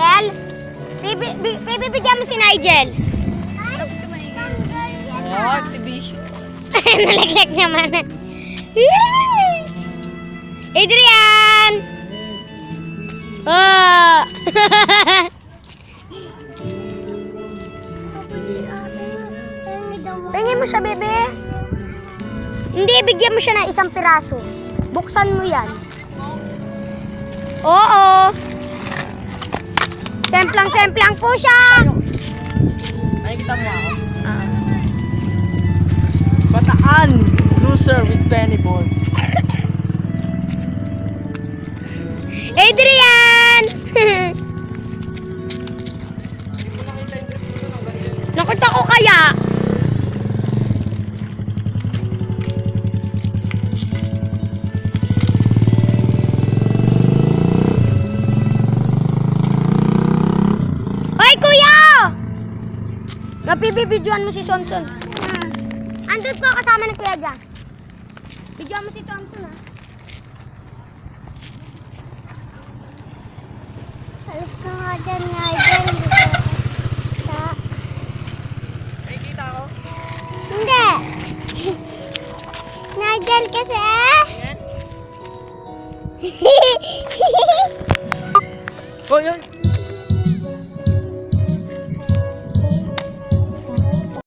Nigel? Bibigyan mo si Nigel. Oh, exhibition. Nalaglag naman. Adrian! Oh! Tingin mo siya, bebe. Hindi, bigyan mo siya ng isang piraso. Buksan mo yan. Oo. Semplang po siya. Nakikita mo ako? Bataan! Loser with penny board. Adrian! Nakita ko kaya. Hoy, kuya! Napibibidyoan mo si Sonson. Andun po kasama ni Kuya Jazz. Bidyoan mo si Sonson, ha? Alis ka nga dyan, Nigel. Nakikita ako? Hindi. Nigel kasi. Oh, yun.